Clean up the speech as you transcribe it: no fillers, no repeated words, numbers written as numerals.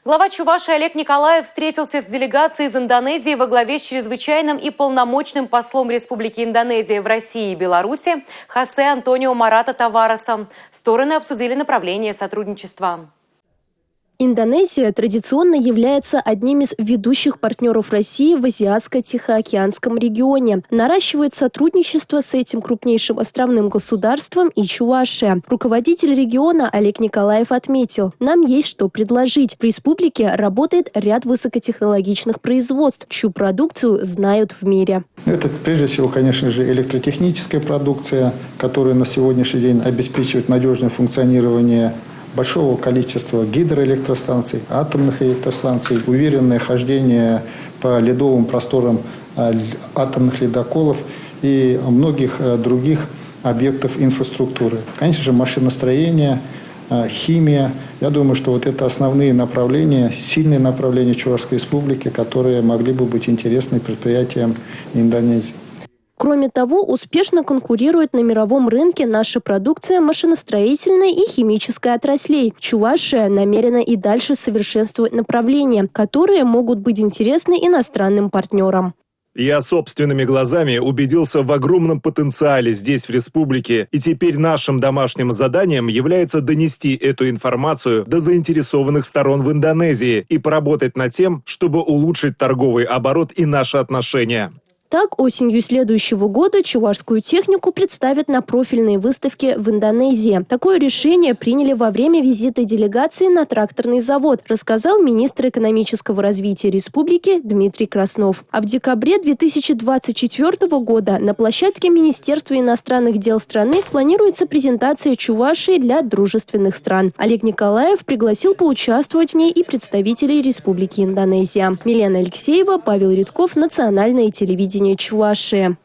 Глава Чувашии Олег Николаев встретился с делегацией из Индонезии во главе с чрезвычайным и полномочным послом Республики Индонезия в России и Беларуси Хосе Антонио Марата Таваресом. Стороны обсудили направление сотрудничества. Индонезия традиционно является одним из ведущих партнеров России в Азиатско-Тихоокеанском регионе. Наращивает сотрудничество с этим крупнейшим островным государством и Чувашия. Руководитель региона Олег Николаев отметил, нам есть что предложить. В республике работает ряд высокотехнологичных производств, чью продукцию знают в мире. Это прежде всего, конечно же, электротехническая продукция, которая на сегодняшний день обеспечивает надежное функционирование большого количества гидроэлектростанций, атомных электростанций, уверенное хождение по ледовым просторам атомных ледоколов и многих других объектов инфраструктуры. Конечно же, машиностроение, химия. Я думаю, что вот это основные направления, сильные направления Чувашской республики, которые могли бы быть интересны предприятиям Индонезии. Кроме того, успешно конкурирует на мировом рынке наша продукция машиностроительной и химической отраслей. Чувашия намерена и дальше совершенствовать направления, которые могут быть интересны иностранным партнерам. Я собственными глазами убедился в огромном потенциале здесь, в республике, и теперь нашим домашним заданием является донести эту информацию до заинтересованных сторон в Индонезии и поработать над тем, чтобы улучшить торговый оборот и наши отношения. Так, осенью следующего года чувашскую технику представят на профильной выставке в Индонезии. Такое решение приняли во время визита делегации на тракторный завод, рассказал министр экономического развития республики Дмитрий Краснов. А в декабре 2024 года на площадке Министерства иностранных дел страны планируется презентация Чувашии для дружественных стран. Олег Николаев пригласил поучаствовать в ней и представителей Республики Индонезия. Милена Алексеева, Павел Редков, Национальное телевидение Чувашии.